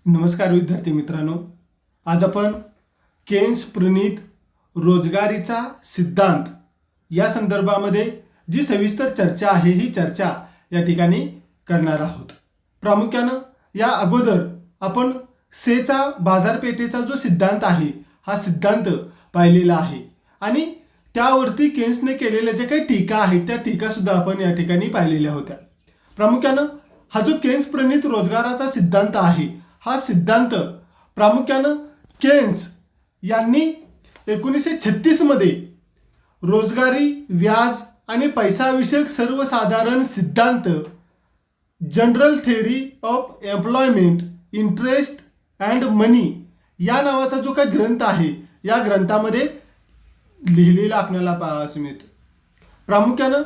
नमस्कार विद्यार्थी मित्रांनो, आज आपण केन्स प्रणीत रोजगारीचा सिद्धांत या संदर्भामध्ये जी सविस्तर चर्चा आहे ही चर्चा या ठिकाणी करणार आहोत। प्रामुख्यानं या अगोदर आपण सेचा बाजारपेठेचा जो सिद्धांत आहे हा सिद्धांत पाहिलेला आहे आणि त्यावरती केन्सने केलेल्या जे काही टीका आहेत त्या टीका सुद्धा आपण या ठिकाणी पाहिलेल्या होत्या। प्रामुख्यानं हा जो केन्स प्रणीत रोजगाराचा सिद्धांत आहे हा सिद्धांत प्रामुख्यानं केन्स यांनी 1936 मध्ये रोजगारी व्याज आणि पैसाविषयक सर्वसाधारण सिद्धांत general theory of employment interest and money या नावाचा जो काही ग्रंथ आहे या ग्रंथामध्ये लिहिलेला आपल्याला पाहायला मिळतो। प्रामुख्यानं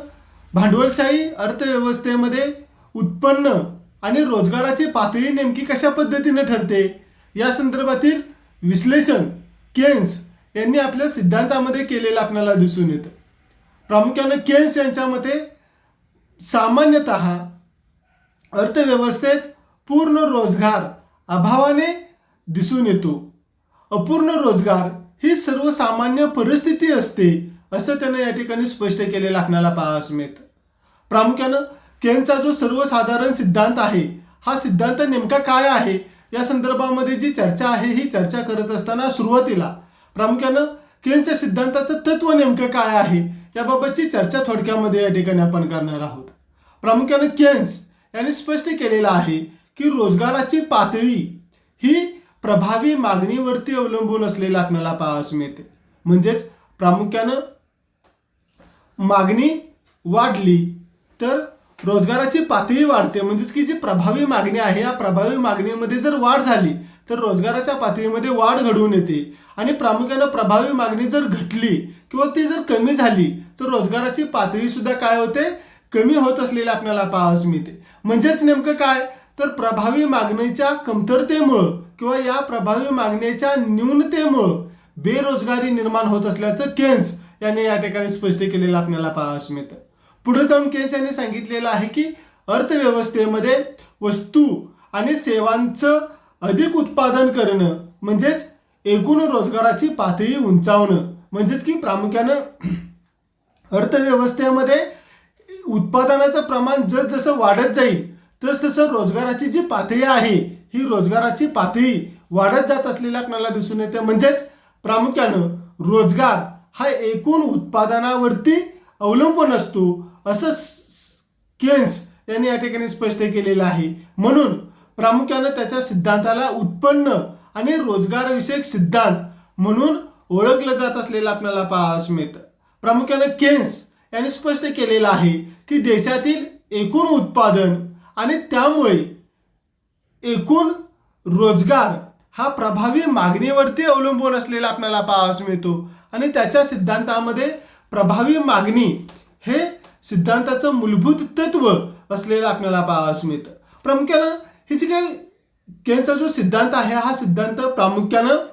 भांडवलशाही अर्थव्यवस्थेमध्ये उत्पन्न आणि रोजगाराची पातळी नेमकी कशा पद्धतीने ठरते या संदर्भातील विश्लेषण केन्स यांनी आपल्या सिद्धांतामध्ये केलेलं आपल्याला दिसून येतं। प्रामुख्याने केन्स यांच्या मते सामान्यतः अर्थव्यवस्थेत पूर्ण रोजगार अभावाने दिसून येतो। अपूर्ण रोजगार ही सर्वसामान्य परिस्थिती असते असं त्याने या ठिकाणी स्पष्ट केलेलं आपल्याला पाहायला मिळतं। प्रामुख्यानं केन्सचा जो सर्वसाधारण सिद्धांत आहे हा सिद्धांत नेमका काय आहे या संदर्भामध्ये जी चर्चा आहे ही चर्चा करत असताना सुरुवातीला प्रामुख्यानं केन्सच्या सिद्धांताचं तत्व नेमकं काय आहे याबाबतची चर्चा थोडक्यामध्ये या ठिकाणी आपण करणार आहोत। प्रामुख्यानं केन्स यांनी स्पष्ट केलेलं आहे की रोजगाराची पातळी ही प्रभावी मागणीवरती अवलंबून असलेला आपल्याला पाहायला मिळते। म्हणजेच प्रामुख्यानं मागणी वाढली तर रोजगाराची पातळी वाढते, म्हणजेच की जी प्रभावी मागणी आहे या प्रभावी मागणीमध्ये जर वाढ झाली तर रोजगाराच्या पातळीमध्ये वाढ घडून येते आणि प्रामुख्यानं प्रभावी मागणी जर घटली किंवा ती जर कमी झाली तर रोजगाराची पातळी सुद्धा काय होते, कमी होत असलेली आपल्याला पाहायला मिळते। म्हणजेच नेमकं काय तर प्रभावी मागणीच्या कमतरतेमुळं किंवा या प्रभावी मागणीच्या न्यूनतेमुळं बेरोजगारी निर्माण होत असल्याचं केन्स यांनी या ठिकाणी स्पष्ट केलेलं आपल्याला पाहायला मिळतं। पुढे जाऊन केन्स यांनी सांगितलेलं आहे की अर्थव्यवस्थेमध्ये वस्तू आणि सेवांचं अधिक उत्पादन करणं म्हणजेच एकूण रोजगाराची पातळी उंचावणं, म्हणजेच की प्रामुख्यानं अर्थव्यवस्थेमध्ये उत्पादनाचं प्रमाण जसं वाढत जाईल तसं रोजगाराची जी पातळी आहे ही रोजगाराची पातळी वाढत जात असलेली आपल्याला दिसून येते। म्हणजेच प्रामुख्यानं रोजगार हा एकूण उत्पादनावरती अवलंबून असतो असं केन्स यांनी या ठिकाणी स्पष्ट केलेलं आहे। म्हणून प्रामुख्यानं त्याच्या सिद्धांताला उत्पन्न आणि रोजगारविषयक सिद्धांत म्हणून ओळखलं जात असलेलं आपल्याला पाहायला मिळतं। प्रामुख्यानं केन्स यांनी स्पष्ट केलेलं आहे की देशातील एकूण उत्पादन आणि त्यामुळे एकूण रोजगार हा प्रभावी मागणीवरती अवलंबून असलेला आपल्याला पाहायला मिळतो आणि त्याच्या सिद्धांतामध्ये प्रभावी मागणी हे सिद्धांताचं मूलभूत तत्व असलेलं आपल्याला पाहायला मिळतं। प्रामुख्यानं ही जी काही केन्सचा जो सिद्धांत आहे हा सिद्धांत प्रामुख्यानं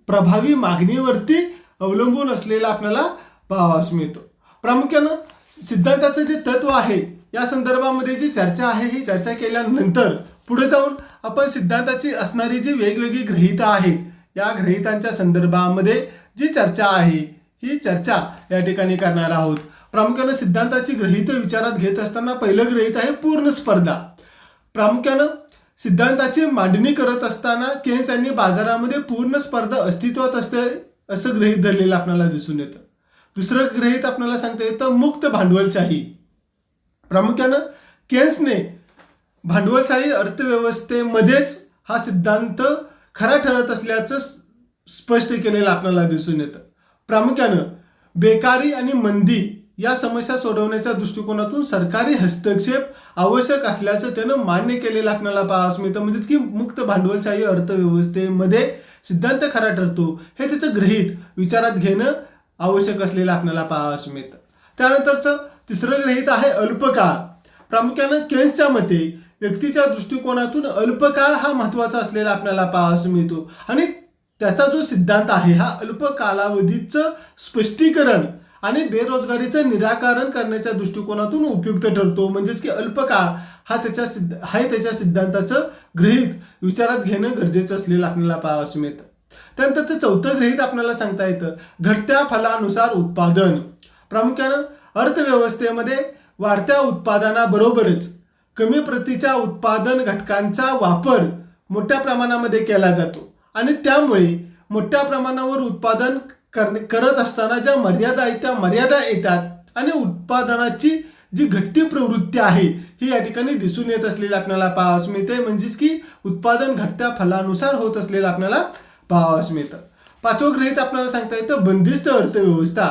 प्रभावी मागणीवरती अवलंबून असलेला आपल्याला पाहायला मिळतो। प्रामुख्यानं सिद्धांताचं जे तत्व आहे या संदर्भामध्ये जी चर्चा आहे ही चर्चा केल्यानंतर पुढे जाऊन आपण सिद्धांताची असणारी जी वेगवेगळी गृहीता आहेत या गृहीतांच्या संदर्भामध्ये जी चर्चा आहे ही चर्चा या ठिकाणी करणार आहोत। प्रामुख्यानं सिद्धांताची गृहीत विचारात घेत असताना पहिलं गृहीत आहे पूर्ण स्पर्धा। प्रामुख्यानं सिद्धांताची मांडणी करत असताना केन्स यांनी बाजारामध्ये पूर्ण स्पर्धा अस्तित्वात असते असं गृहीत धरलेलं आपल्याला दिसून येतं। दुसरं गृहीत आपल्याला सांगता येतं मुक्त भांडवलशाही। प्रामुख्यानं केन्सने भांडवलशाही अर्थव्यवस्थेमध्येच हा सिद्धांत खरा ठरत असल्याचं स्पष्ट केलेलं आपल्याला दिसून येतं। प्रामुख्यानं बेकारी आणि मंदी या समस्या सोडवण्याच्या दृष्टिकोनातून सरकारी हस्तक्षेप आवश्यक असल्याचं त्यानं मान्य केलेलं आपल्याला पाहायला मिळतं। म्हणजेच की मुक्त भांडवलशाही अर्थव्यवस्थेमध्ये सिद्धांत खरा ठरतो हे त्याचं गृहीत विचारात घेणं आवश्यक असलेलं आपल्याला पाहायला मिळतं। त्यानंतरचं तिसरं गृहीत आहे अल्पकाळ। प्रामुख्यानं केन्सच्या मते व्यक्तीच्या दृष्टिकोनातून अल्पकाळ हा महत्त्वाचा असलेला आपल्याला पाहायला मिळतो आणि त्याचा जो सिद्धांत आहे हा अल्प कालावधीचं स्पष्टीकरण आणि बेरोजगारीचं निराकरण करण्याच्या दृष्टिकोनातून उपयुक्त ठरतो. म्हणजेच की अल्पकाळ त्याच्या सिद्धांताचं गृहीत विचारात घेणं गरजेचं असलेलं आपल्याला पाहावं मिळतं. त्यानंतरचं चौथं गृहीत आपल्याला सांगता येतं घटत्या फलानुसार उत्पादन. प्रामुख्यानं अर्थव्यवस्थेमध्ये वाढत्या उत्पादनाबरोबरच कमी प्रतीच्या उत्पादन घटकांचा वापर मोठ्या प्रमाणामध्ये केला जातो आणि त्यामुळे मोठ्या प्रमाणावर उत्पादन करत असताना ज्या मर्यादा आहेत त्या मर्यादा येतात आणि उत्पादनाची जी घटती प्रवृत्ती आहे ही या ठिकाणी दिसून येत असलेली आपल्याला पाहावयास मिळते. म्हणजेच की उत्पादन घटत्या फलानुसार होत असलेलं आपल्याला पाहावयास मिळतं. पाचवं गृहीत आपल्याला सांगता येतं बंदिस्त अर्थव्यवस्था.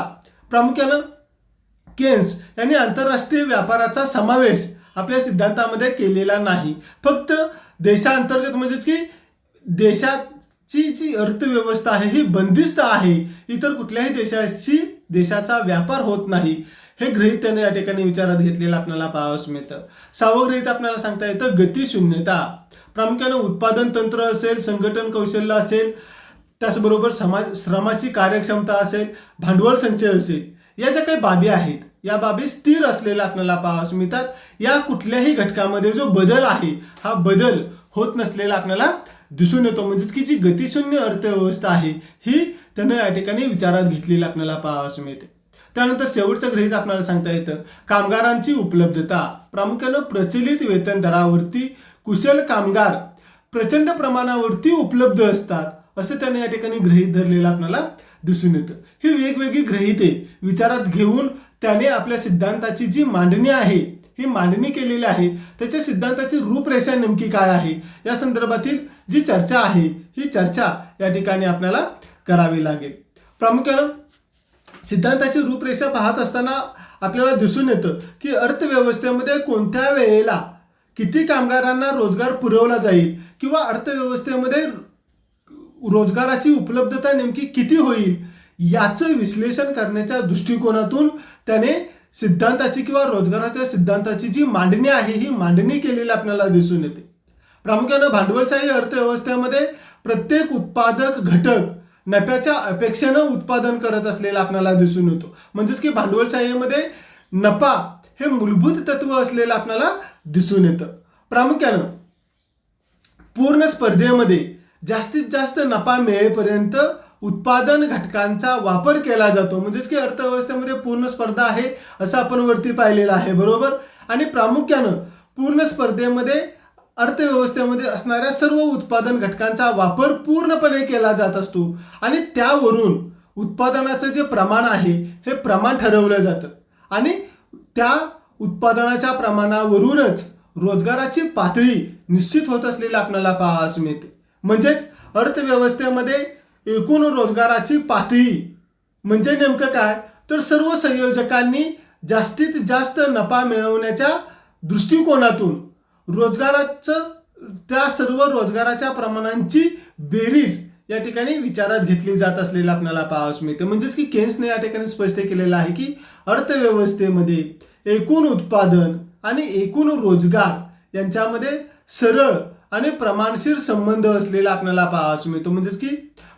प्रामुख्यानं केन्स यांनी आंतरराष्ट्रीय व्यापाराचा समावेश आपल्या सिद्धांतामध्ये केलेला नाही. फक्त देशांतर्गत म्हणजेच की देशाची जी अर्थव्यवस्था आहे ही बंदिस्त आहे, इतर कुठल्याही देशाचा व्यापार होत नाही, हे गृहीत त्याने या ठिकाणी विचारात घेतलेलं आपल्याला पाहावयास मिळतं. सहावं गृहीत आपल्याला सांगता येतं गतिशून्यता. प्रामुख्यानं उत्पादन तंत्र असेल, संघटन कौशल्य असेल, त्याचबरोबर श्रमाची कार्यक्षमता असेल, भांडवल संचय असेल, या ज्या काही बाबी आहेत या बाबी स्थिर असलेल्या आपल्याला पाहावयास मिळतात. या कुठल्याही घटकामध्ये जो बदल आहे हा बदल होत नसलेला आपल्याला दिसून येतो. म्हणजेच की जी गतिशून्य अर्थव्यवस्था आहे ही त्यानं या ठिकाणी विचारात घेतलेली आपल्याला पाहावयास मिळते. त्यानंतर शेवटचं गृहीत आपल्याला सांगता येतं कामगारांची उपलब्धता. प्रामुख्यानं प्रचलित वेतन दरावरती कुशल कामगार प्रचंड प्रमाणावरती उपलब्ध असतात असं त्याने या ठिकाणी गृहीत धरलेलं आपल्याला दिसून येतं. ही वेगवेगळी गृहीते विचारात घेऊन त्याने आपल्या सिद्धांताची जी मांडणी आहे ही मांडणी केलेली आहे. त्याच्या सिद्धांताची रूपरेषा नेमकी काय आहे या संदर्भातील जी चर्चा आहे ही चर्चा या ठिकाणी आपल्याला करावी लागेल. प्रामुख्यानं सिद्धांताची रूपरेषा पाहत असताना आपल्याला दिसून येतं की अर्थव्यवस्थेमध्ये कोणत्या वेळेला किती कामगारांना रोजगार पुरवला जाईल किंवा अर्थव्यवस्थेमध्ये रोजगाराची उपलब्धता नेमकी किती होईल याचं विश्लेषण करण्याच्या दृष्टिकोनातून त्याने सिद्धांताची किंवा रोजगाराच्या सिद्धांताची जी मांडणी आहे ही मांडणी केलेली आपल्याला दिसून येते. प्रामुख्यानं भांडवलशाही अर्थव्यवस्थेमध्ये प्रत्येक उत्पादक घटक नफ्याच्या अपेक्षेनं उत्पादन करत असलेला आपल्याला दिसून येतो. म्हणजेच की भांडवलशाहीमध्ये नफा हे मूलभूत तत्व असलेलं आपल्याला दिसून येतं. प्रामुख्यानं पूर्ण स्पर्धेमध्ये जास्तीत जास्त नफा मिळेपर्यंत उत्पादन घटकांचा वापर केला जातो. म्हणजेच की अर्थव्यवस्थेमध्ये पूर्ण स्पर्धा आहे असं आपण वरती पाहिलेलं आहे, बरोबर. आणि प्रामुख्यानं पूर्ण स्पर्धेमध्ये अर्थव्यवस्थेमध्ये असणाऱ्या सर्व उत्पादन घटकांचा वापर पूर्णपणे केला जात असतो आणि त्यावरून उत्पादनाचं जे प्रमाण आहे हे प्रमाण ठरवलं जातं आणि त्या उत्पादनाच्या प्रमाणावरूनच रोजगाराची पातळी निश्चित होत असलेली आपल्याला पाहावयास मिळते. म्हणजेच अर्थव्यवस्थेमध्ये एकूण रोजगाराची पातळी म्हणजे नेमकं काय तर सर्व संयोजकांनी जास्तीत जास्त नफा मिळवण्याच्या दृष्टिकोनातून त्या सर्व रोजगाराच्या प्रमाणांची बेरीज या ठिकाणी विचारात घेतली जात असलेलं आपल्याला पाहावयास मिळते. म्हणजेच की केन्सने या ठिकाणी स्पष्ट केलेलं आहे की अर्थव्यवस्थेमध्ये एकूण उत्पादन आणि एकूण रोजगार यांच्यामध्ये सरळ आणि प्रमाणशीर संबंध असलेला आपल्याला पाहावयास मिळतो. म्हणजेच की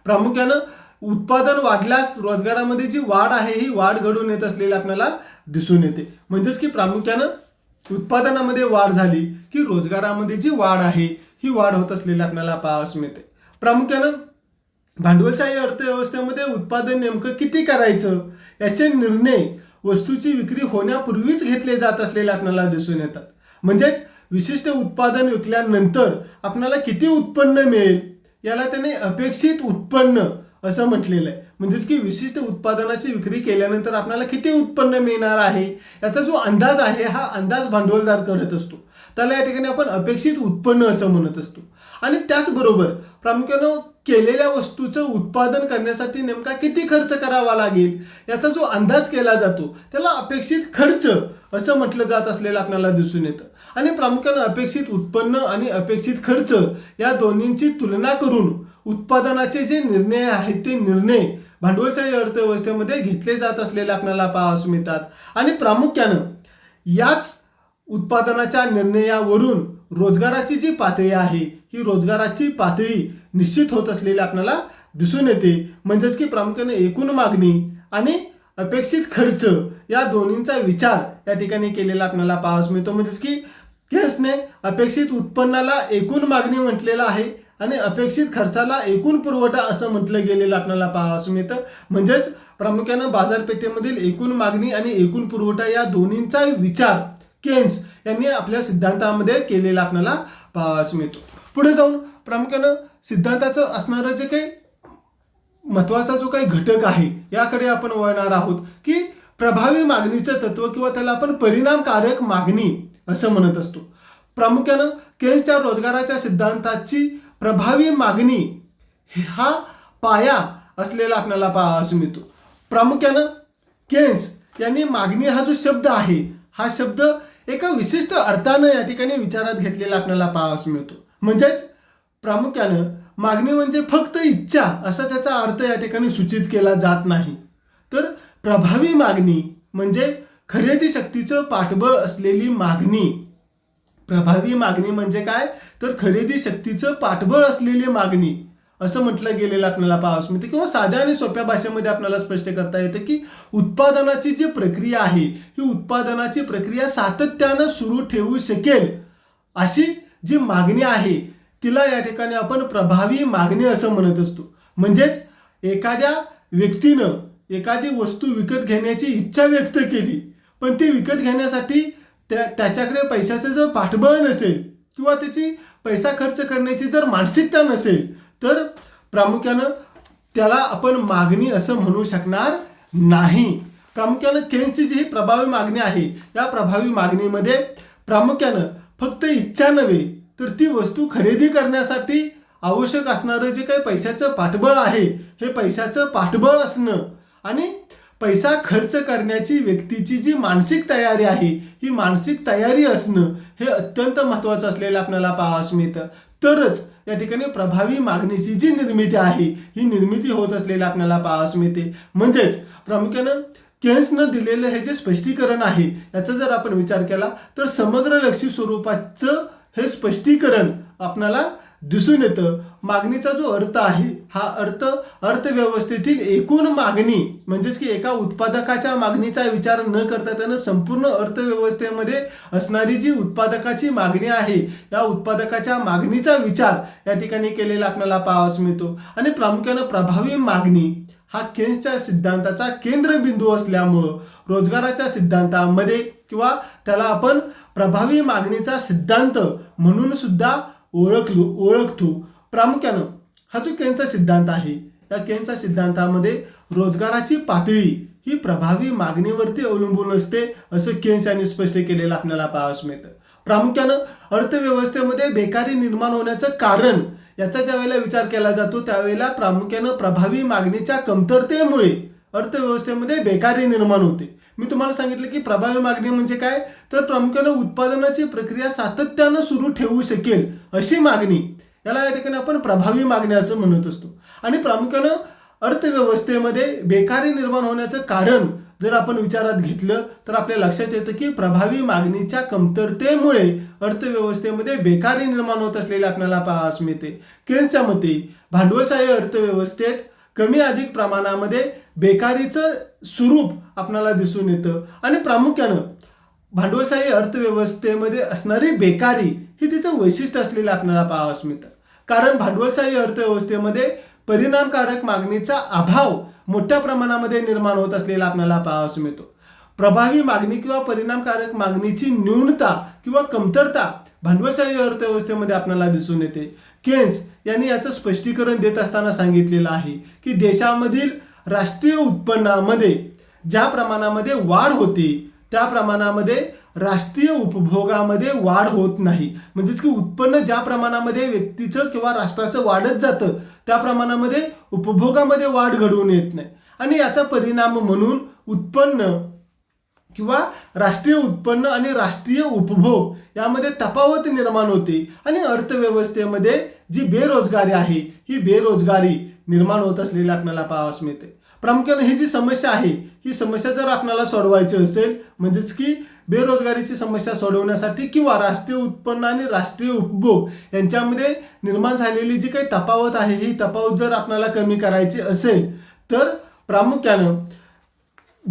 प्रामुख्यानं उत्पादन वाढल्यास रोजगारामध्ये जी वाढ आहे ही वाढ घडून येत असलेली आपल्याला दिसून येते. म्हणजेच की प्रामुख्यानं उत्पादनामध्ये वाढ झाली की रोजगारामध्ये जी वाढ आहे ही वाढ होत असलेली आपल्याला पाहावयास मिळते. प्रामुख्यानं भांडवलशाही अर्थव्यवस्थेमध्ये उत्पादन नेमकं किती करायचं याचे निर्णय वस्तूची विक्री होण्यापूर्वीच घेतले जात असलेले आपल्याला दिसून येतात. म्हणजेच विशिष्ट उत्पादन विकल्यानंतर आपल्याला किती उत्पन्न मिळेल याला त्याने अपेक्षित उत्पन्न असं म्हटलेलं आहे. म्हणजेच की विशिष्ट उत्पादनाची विक्री केल्यानंतर आपल्याला किती उत्पन्न मिळणार आहे याचा जो अंदाज आहे हा अंदाज भांडवलदार करत असतो. त्याला या ठिकाणी आपण अपेक्षित उत्पन्न असं म्हणत असतो. आणि त्याचबरोबर प्रामुख्यानं केलेल्या वस्तूचं उत्पादन करण्यासाठी नेमका किती खर्च करावा लागेल याचा जो अंदाज केला जातो त्याला अपेक्षित खर्च असं म्हटलं जात असलेलं आपल्याला दिसून येतं. आणि प्रामुख्यानं अपेक्षित उत्पन्न आणि अपेक्षित खर्च या दोन्हींची तुलना करून उत्पादनाचे जे निर्णय आहेत ते निर्णय भांडवलशाही अर्थव्यवस्थेमध्ये घेतले जात असलेले आपल्याला पाहावयास मिळतात. आणि प्रामुख्यानं याच उत्पादनाच्या निर्णयावरून रोजगाराची जी पातळी आहे ही रोजगाराची पातळी निश्चित होत असलेली आपल्याला दिसून येते. म्हणजेच की प्रामुख्याने एकूण मागणी आणि अपेक्षित खर्च या दोन्हींचा विचार या ठिकाणी केलेला आपल्याला पाहावयास मिळतो. म्हणजेच की केन्सने अपेक्षित उत्पन्नाला एकूण मागणी म्हटलेलं आहे आणि अपेक्षित खर्चाला एकूण पुरवठा असं म्हटलं गेलेलं आपल्याला पाहावयास मिळतं. म्हणजेच प्रामुख्यानं बाजारपेठेमधील एकूण मागणी आणि एकूण पुरवठा या दोन्हींचा विचार केन्स यांनी आपल्या सिद्धांतामध्ये केलेला आपल्याला पाहावयास मिळतो. पुढे जाऊन प्रामुख्यानं सिद्धांताचं असणारं जे काही महत्वाचा जो काही घटक आहे याकडे आपण वळणार आहोत की प्रभावी मागणीचं तत्व किंवा त्याला आपण परिणामकारक मागणी असं म्हणत असतो. प्रामुख्यानं केन्सच्या रोजगाराच्या सिद्धांताची प्रभावी मागणी हा पाया असलेला आपल्याला पाहावयास मिळतो. प्रामुख्यानं केन्स यांनी मागणी हा जो शब्द आहे हा शब्द एका विशिष्ट अर्थानं या ठिकाणी विचारात घेतलेला आपल्याला पाहावयास मिळतो. म्हणजेच प्रामुख्यानं मागणी म्हणजे फक्त इच्छा असा त्याचा अर्थ या ठिकाणी सूचित केला जात नाही, तर प्रभावी मागणी म्हणजे खरेदी शक्तीचं पाठबळ असलेली मागणी. प्रभावी मागणी म्हणजे काय, तर खरेदी शक्तीचं पाठबळ असलेली मागणी असं म्हटलं गेलेलं आपल्याला पाहावयास मिळते. किंवा साध्या आणि सोप्या भाषेमध्ये आपल्याला स्पष्ट करता येतं की उत्पादनाची जी प्रक्रिया आहे ही उत्पादनाची प्रक्रिया सातत्यानं सुरू ठेवू शकेल अशी जी मागणी आहे तिला या ठिकाणी आपण प्रभावी मागणी असं म्हणत असतो. म्हणजेच एखाद्या व्यक्तीनं एखादी वस्तू विकत घेण्याची इच्छा व्यक्त केली, पण ती विकत घेण्यासाठी त्याच्याकडे पैशाचं जर पाठबळ नसेल किंवा त्याची पैसा खर्च करण्याची जर मानसिकता नसेल तर प्रामुख्यानं त्याला आपण मागणी असं म्हणू शकणार नाही. प्रामुख्यानं केन्सची जी प्रभावी मागणी आहे या प्रभावी मागणीमध्ये प्रामुख्यानं फक्त इच्छा नव्हे तर ती वस्तू खरेदी करण्यासाठी आवश्यक असणारं जे काही पैशाचं पाठबळ आहे हे पैशाचं पाठबळ असणं आणि पैसा खर्च करण्याची व्यक्तीची जी मानसिक तयारी आहे ही मानसिक तयारी असणं हे अत्यंत महत्त्वाचं असलेलं आपल्याला पाहावयास मिळतं. तरच या ठिकाणी प्रभावी मागणीची जी निर्मिती आहे ही निर्मिती होत असलेली आपल्याला पाहावयास मिळते. म्हणजेच प्रामुख्यानं केन्सनं दिलेलं हे जे स्पष्टीकरण आहे याचा जर आपण विचार केला तर समग्रलक्षी स्वरूपाचं हे स्पष्टीकरण आपल्याला दिसून येतं. मागणीचा जो अर्थ आहे हा अर्थ अर्थव्यवस्थेतील एकूण मागणी म्हणजेच की एका उत्पादकाच्या मागणीचा विचार न करता त्यानं संपूर्ण अर्थव्यवस्थेमध्ये असणारी जी उत्पादकाची मागणी आहे या उत्पादकाच्या मागणीचा विचार या ठिकाणी केलेला आपल्याला पाहावयास मिळतो. आणि प्रामुख्यानं प्रभावी मागणी हा केन्सच्या सिद्धांताचा केंद्रबिंदू असल्यामुळं रोजगाराच्या सिद्धांतामध्ये किंवा त्याला आपण प्रभावी मागणीचा सिद्धांत म्हणून सुद्धा ओळखतो. प्रामुख्यानं हा जो केन्सचा सिद्धांत आहे या केन्सच्या सिद्धांतामध्ये रोजगाराची पातळी ही प्रभावी मागणीवरती अवलंबून असते असं केन्स यांनी स्पष्ट केलेलं आपल्याला पाहावयास मिळतं. प्रामुख्यानं अर्थव्यवस्थेमध्ये बेकारी निर्माण होण्याचं कारण याचा ज्या वेळेला विचार केला जातो त्यावेळेला प्रामुख्यानं प्रभावी मागणीच्या कमतरतेमुळे अर्थव्यवस्थेमध्ये बेकारी निर्माण होते. मी तुम्हाला सांगितलं की प्रभावी मागणी म्हणजे काय, तर प्रामुख्यानं उत्पादनाची प्रक्रिया सातत्यानं सुरू ठेवू शकेल अशी मागणी याला या ठिकाणी आपण प्रभावी मागणी असं म्हणत असतो. आणि प्रामुख्यानं अर्थव्यवस्थेमध्ये बेकारी निर्माण होण्याचं कारण जर आपण विचारात घेतलं तर आपल्या लक्षात येतं की प्रभावी मागणीच्या कमतरतेमुळे अर्थव्यवस्थेमध्ये बेकारी निर्माण होत असलेले आपल्याला पाहावयास मिळते. केन्सच्या मते भांडवलशाही अर्थव्यवस्थेत कमी अधिक प्रमाणामध्ये बेकारीचं स्वरूप आपल्याला दिसून येतं. आणि प्रामुख्यानं भांडवलशाही अर्थव्यवस्थेमध्ये असणारी बेकारी ही तिचं वैशिष्ट्य असलेलं आपल्याला पाहावयास मिळतं. कारण भांडवलशाही अर्थव्यवस्थेमध्ये परिणामकारक मागणीचा अभाव मोठ्या प्रमाणामध्ये निर्माण होत असलेला आपल्याला पाहावयास मिळतो. प्रभावी मागणी किंवा परिणामकारक मागणीची न्यूनता किंवा कमतरता भांडवलशाही अर्थव्यवस्थेमध्ये आपल्याला दिसून येते. केन्स यांनी याचं स्पष्टीकरण देत असताना सांगितलेलं आहे की देशामधील राष्ट्रीय उत्पन्नामध्ये ज्या प्रमाणामध्ये वाढ होते त्या प्रमाणामध्ये राष्ट्रीय उपभोगामध्ये वाढ होत नाही. म्हणजेच की उत्पन्न ज्या प्रमाणामध्ये व्यक्तीचं किंवा राष्ट्राचं वाढत जातं त्या प्रमाणामध्ये उपभोगामध्ये वाढ घडवून येत नाही. आणि याचा परिणाम म्हणून उत्पन्न किंवा राष्ट्रीय उत्पन्न आणि राष्ट्रीय उपभोग यामध्ये तफावत निर्माण होते आणि अर्थव्यवस्थेमध्ये जी बेरोजगारी आहे ही बेरोजगारी निर्माण होत असलेली आपल्याला पाहावयास मिळते. प्रामुख्याने ही जी समस्या आहे ही समस्या जर आपल्याला सोडवायची असेल म्हणजेच की बेरोजगारीची समस्या सोडवण्यासाठी किंवा राष्ट्रीय उत्पन्न आणि राष्ट्रीय उपभोग यांच्यामध्ये निर्माण झालेली जी काही तफावत आहे ही तफावत जर आपल्याला कमी करायची असेल तर प्रामुख्यानं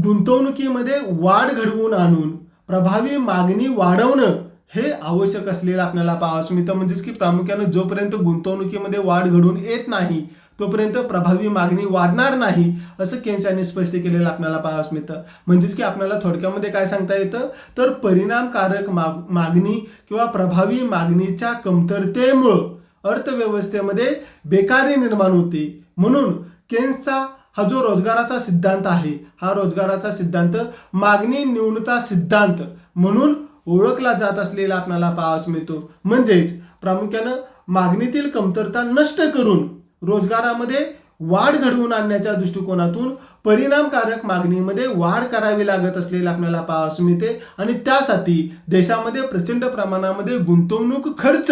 गुंतवणुकीमध्ये वाढ घडवून आणून प्रभावी मागणी वाढवणं हे आवश्यक असलेलं आपल्याला पाहावयास मिळतं. म्हणजेच की प्रामुख्यानं जोपर्यंत गुंतवणुकीमध्ये वाढ घडून येत नाही तोपर्यंत प्रभावी मागणी वाढणार नाही, असं केन्स यांनी स्पष्ट केलेलं आपल्याला पाहावयास मिळतं. म्हणजेच की आपल्याला थोडक्यामध्ये काय सांगता येतं, तर परिणामकारक मागणी किंवा प्रभावी मागणीच्या कमतरतेमुळं अर्थव्यवस्थेमध्ये बेकारी निर्माण होते. म्हणून केन्सचा हा जो रोजगाराचा सिद्धांत आहे, हा रोजगाराचा सिद्धांत मागणी न्यूनता सिद्धांत म्हणून ओळखला जात असलेला आपल्याला पाहावयास मिळतो. म्हणजेच प्रामुख्यानं मागणीतील कमतरता नष्ट करून रोजगारामध्ये वाढ घडवून आणण्याच्या दृष्टिकोनातून परिणामकारक मागणीमध्ये वाढ करावी लागत असलेला आपल्याला पाहावयास मिळते. आणि त्यासाठी देशामध्ये प्रचंड प्रमाणामध्ये गुंतवणूक खर्च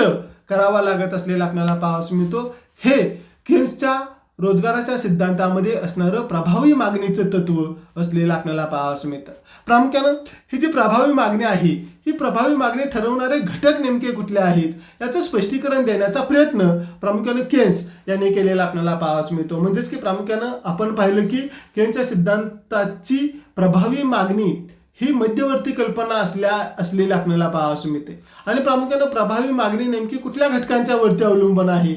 करावा लागत असलेला आपल्याला पाहावयास मिळतो. हे केन्सच्या रोजगाराच्या सिद्धांतामध्ये असणारं प्रभावी मागणीचं तत्व असलेलं आपल्याला पाहावयास मिळतं. प्रामुख्यानं ही जी प्रभावी मागणी आहे, ही प्रभावी मागणी ठरवणारे घटक नेमके कुठले आहेत याचं स्पष्टीकरण देण्याचा प्रयत्न प्रामुख्यानं केन्स यांनी केलेला आपल्याला पाहावयास मिळतो. म्हणजेच की प्रामुख्यानं आपण पाहिलं की केन्सच्या सिद्धांताची प्रभावी मागणी ही मध्यवर्ती कल्पना असलेली आपल्याला पाहावयास मिळते. आणि प्रामुख्यानं प्रभावी मागणी नेमकी कुठल्या घटकांच्या वरती अवलंबून आहे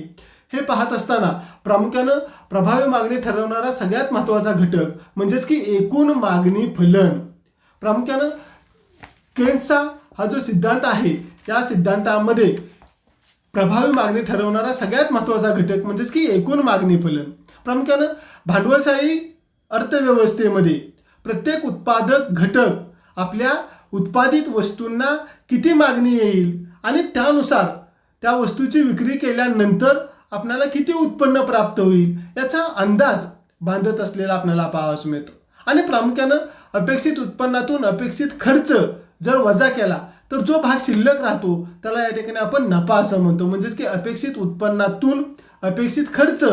हे पाहत असताना प्रामुख्यानं प्रभावी मागणी ठरवणारा सगळ्यात महत्त्वाचा घटक म्हणजेच की एकूण मागणी फलन. प्रामुख्यानं केन्सचा हा जो सिद्धांत आहे, या सिद्धांतामध्ये प्रभावी मागणी ठरवणारा सगळ्यात महत्त्वाचा घटक म्हणजेच की एकूण मागणी फलन. प्रामुख्यानं भांडवलशाही अर्थव्यवस्थेमध्ये प्रत्येक उत्पादक घटक आपल्या उत्पादित वस्तूंना किती मागणी येईल आणि त्यानुसार त्या वस्तूची विक्री केल्यानंतर आपल्याला किती उत्पन्न प्राप्त होईल याचा अंदाज बांधत असलेला आपल्याला पाहावयास मिळतो. आणि प्रामुख्यानं अपेक्षित उत्पन्नातून अपेक्षित खर्च जर वजा केला तर जो भाग शिल्लक राहतो त्याला या ठिकाणी आपण नफा असं म्हणतो. म्हणजेच की अपेक्षित उत्पन्नातून अपेक्षित खर्च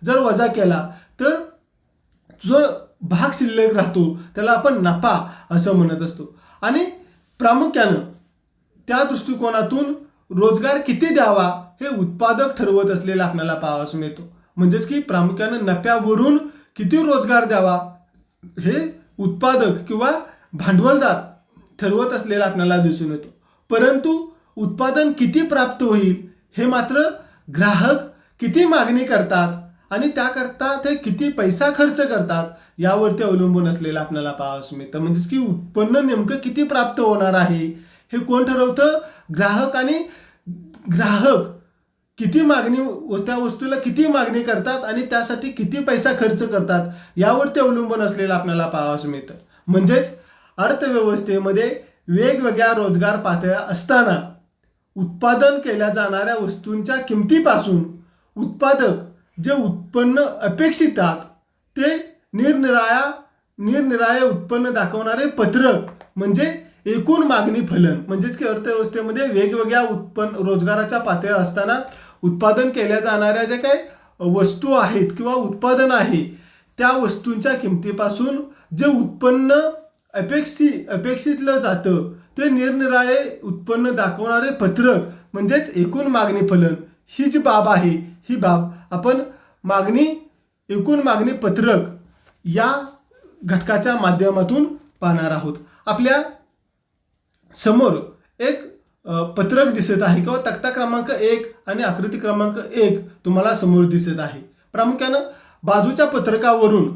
जर वजा केला तर जो भाग शिल्लक राहतो त्याला आपण नफा असं म्हणत असतो. आणि प्रामुख्यानं त्या दृष्टिकोनातून रोजगार किती द्यावा हे उत्पादक ठरवत असलेला आपल्याला पाहावयास मिळतो. म्हणजेच की प्रामुख्यानं नफ्यावरून किती रोजगार द्यावा हे उत्पादक किंवा भांडवलदार ठरवत असलेला आपल्याला दिसून येतो. परंतु उत्पादन किती प्राप्त होईल हे मात्र ग्राहक किती मागणी करतात आणि त्याकरता ते किती पैसा खर्च करतात यावरती अवलंबून असलेलं आपल्याला पाहावयास मिळतं. म्हणजेच की उत्पन्न नेमकं किती प्राप्त होणार आहे हे कोण ठरवतं? ग्राहक. आणि ग्राहक किती मागणी, त्या वस्तूला किती मागणी करतात आणि त्यासाठी किती पैसा खर्च करतात यावरती अवलंबून असलेलं आपल्याला पाहावयास मिळतं. म्हणजेच अर्थव्यवस्थेमध्ये वेगवेगळ्या रोजगार पातळ्या असताना उत्पादन केल्या जाणाऱ्या वस्तूंच्या किमतीपासून उत्पादक जे उत्पन्न अपेक्षितात ते निरनिराळे उत्पन्न दाखवणारे पत्रक म्हणजे एकूण मागणी फलन. म्हणजेच की अर्थव्यवस्थेमध्ये वेगवेगळ्या रोजगाराच्या पातळ्या असताना उत्पादन केल्या जाणाऱ्या ज्या काही वस्तू आहेत किंवा उत्पादन आहे त्या वस्तूंच्या किमतीपासून जे उत्पन्न अपेक्षितलं जातं ते निरनिराळे उत्पन्न दाखवणारे पत्रक म्हणजेच एकूण मागणी फलन. ही जी बाब आहे ही बाब आपण एकूण मागणी पत्रक या घटकाच्या माध्यमातून पाहणार आहोत. आपल्या समोर एक पत्रक दिसत आहे किंवा तक्ता क्रमांक 1 आणि आकृती क्रमांक 1 तुम्हाला समोर दिसत आहे. प्रामुख्यानं बाजूच्या पत्रकावरून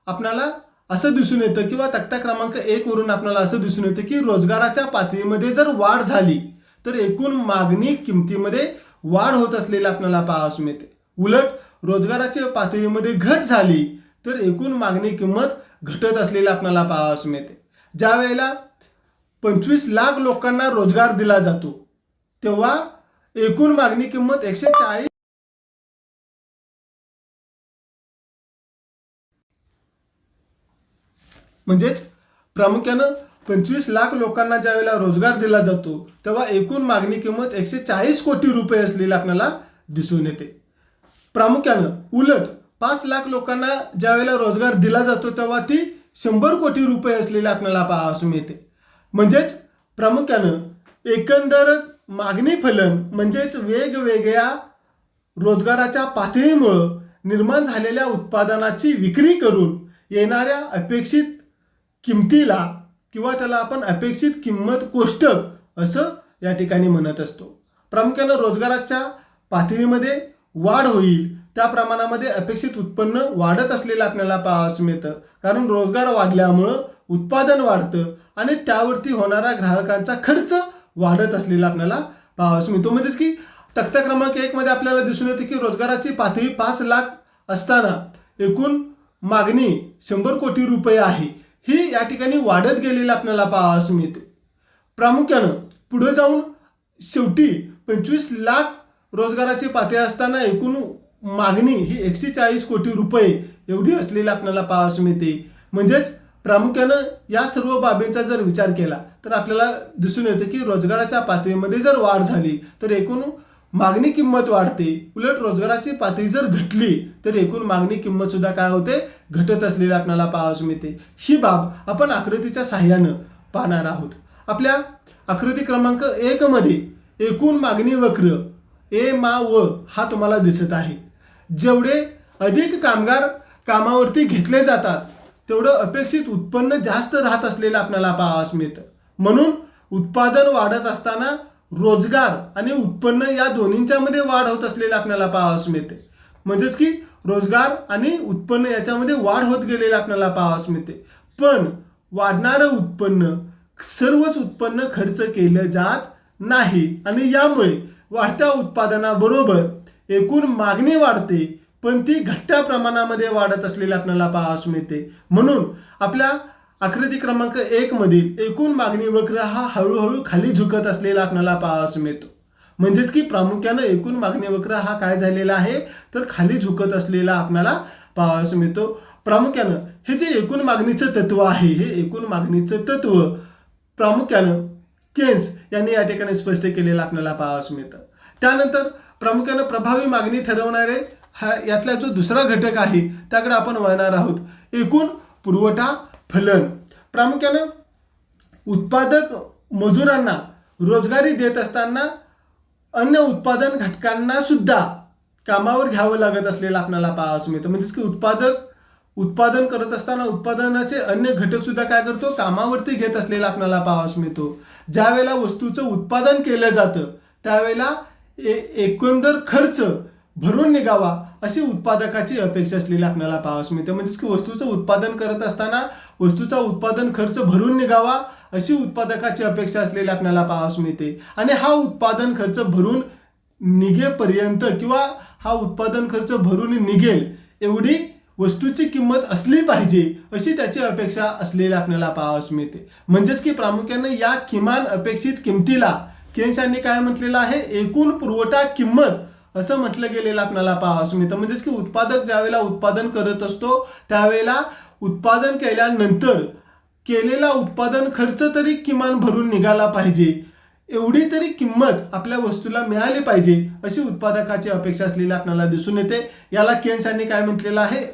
आपल्याला असं दिसून येतं किंवा तक्ता क्रमांक 1 वरून आपल्याला असं दिसून येतं की रोजगाराच्या पातळीमध्ये जर वाढ झाली तर एकूण मागणी किमतीमध्ये वाढ होत असलेलं आपल्याला पाहावयास मिळते. उलट रोजगाराच्या पातळीमध्ये घट झाली तर एकूण मागणी किंमत घटत असलेलं आपल्याला पाहावयास मिळते. ज्या वेळेला 25 लाख लोकांना रोजगार दिला जातो तेव्हा एकूण मागणी किंमत 140 म्हणजेच प्रामुख्यानं 25 लाख लोकांना ज्या वेळेला रोजगार दिला जातो तेव्हा एकूण मागणी किंमत 140 कोटी रुपये असलेली आपल्याला दिसून येते. प्रामुख्यानं उलट 5 लाख लोकांना ज्या वेळेला रोजगार दिला जातो तेव्हा ती 100 कोटी रुपये असलेली आपल्याला पाहावयास मिळते. म्हणजेच प्रामुख्यानं एकंदर मागणी फलन म्हणजेच वेगवेगळ्या रोजगाराच्या पातळीमुळं निर्माण झालेल्या उत्पादनाची विक्री करून येणाऱ्या अपेक्षित किमतीला किंवा त्याला आपण अपेक्षित किंमत कोष्टक असं या ठिकाणी म्हणत असतो. प्रामुख्यानं रोजगाराच्या पातळीमध्ये वाढ होईल त्या प्रमाणामध्ये अपेक्षित उत्पन्न वाढत असलेलं आपल्याला पाहावयास मिळतं. कारण रोजगार वाढल्यामुळं उत्पादन वाढतं आणि त्यावरती होणारा ग्राहकांचा खर्च वाढत असलेला आपल्याला पाहावयास मिळतो. म्हणजेच की तक्ता क्रमांक 1 मध्ये आपल्याला दिसून येते की रोजगाराची पातळी 5 लाख असताना एकूण मागणी 100 कोटी रुपये आहे. ही या ठिकाणी वाढत गेलेली आपल्याला पाहावयास मिळते. प्रामुख्यानं पुढे जाऊन शेवटी 25 लाख रोजगाराची पातळी असताना एकूण मागणी ही 140 कोटी रुपये एवढी असलेली आपल्याला पाहावयास मिळते. म्हणजेच प्रामुख्यानं या सर्व बाबींचा जर विचार केला तर आपल्याला दिसून येते की रोजगाराच्या पातळीमध्ये जर वाढ झाली तर एकूण मागणी किंमत वाढते. उलट रोजगाराची पातळी जर घटली तर एकूण मागणी किंमत सुद्धा काय होते, घटत असलेली आपल्याला पाहावयास मिळते. ही बाब आपण आकृतीच्या साहाय्यानं पाहणार आहोत. आपल्या आकृती क्रमांक 1 मध्ये एकूण मागणी वक्र ए मा व हा तुम्हाला दिसत आहे. जेवढे अधिक कामगार कामावरती घेतले जातात तेवढं अपेक्षित उत्पन्न जास्त राहत असलेलं आपल्याला पाहावयास मिळतं. म्हणून उत्पादन वाढत असताना रोजगार आणि उत्पन्न या दोन्हींच्या मध्ये वाढ होत असलेलं आपल्याला पाहावयास मिळते. म्हणजेच की रोजगार आणि उत्पन्न याच्यामध्ये वाढ होत गेलेलं आपल्याला पाहावयास मिळते. पण वाढणारं उत्पन्न सर्वच उत्पन्न खर्च केलं जात नाही आणि यामुळे वाढत्या उत्पादनाबरोबर एकूण मागणी वाढते पण ती घटत्या प्रमाणामध्ये वाढत असलेली आपल्याला पाहावयास मिळते. म्हणून आपल्या आकृती क्रमांक 1 मधील एकूण मागणी वक्र हा हळूहळू खाली झुकत असलेला आपल्याला पाहावयास मिळतो. म्हणजेच की प्रामुख्यानं एकूण मागणी वक्र हा काय झालेला आहे तर खाली झुकत असलेला आपल्याला पाहावयास मिळतो. प्रामुख्यानं हे जे एकूण मागणीचं तत्व आहे हे एकूण मागणीचं तत्व प्रामुख्यानं केन्स यांनी या ठिकाणी स्पष्ट केलेलं आपल्याला पाहावयास मिळतं. त्यानंतर प्रामुख्यानं प्रभावी मागणी ठरवणारे हा यातला जो दुसरा घटक आहे त्याकडे आपण वळणार आहोत. एकूण पुरवठा फलन. प्रामुख्यानं उत्पादक मजुरांना रोजगारी देत असताना अन्य उत्पादन घटकांना सुद्धा कामावर घ्यावं लागत असलेलं आपल्याला पाहावयास मिळतं. म्हणजेच की उत्पादन करत असताना उत्पादनाचे अन्य घटक सुद्धा काय करतो, कामावरती घेत असलेला आपल्याला पाहावयास मिळतो. ज्या वेळेला वस्तूचं उत्पादन केलं जातं त्यावेळेला एकंदर खर्च भरून निघावा अशी उत्पादकाची अपेक्षा असलेली आपल्याला पाहावयास मिळते. म्हणजेच की वस्तूचं उत्पादन करत असताना वस्तूचा उत्पादन खर्च भरून निघावा अशी उत्पादकाची अपेक्षा असलेली आपल्याला पाहावयास मिळते. आणि हा उत्पादन खर्च भरून निघेपर्यंत किंवा हा उत्पादन खर्च भरून निघेल एवढी वस्तूची किंमत असली पाहिजे अशी त्याची अपेक्षा असलेली आपल्याला पाहावयास मिळते. म्हणजेच की प्रामुख्याने या किमान अपेक्षित किमतीला केन्स यांनी काय म्हटलेलं आहे, एकूण पुरवठा किंमत असं म्हटलं गेलेलं आपल्याला पाहावयास मिळतं. म्हणजेच की उत्पादक ज्यावेळेला उत्पादन करत असतो त्यावेळेला उत्पादन केल्यानंतर केलेला उत्पादन खर्च तरी किमान भरून निघाला पाहिजे एवढी तरी किंमत आपल्या वस्तूला मिळाली पाहिजे अशी उत्पादकाची अपेक्षा असलेली आपल्याला दिसून येते. याला केन्स यांनी काय म्हटलेलं आहे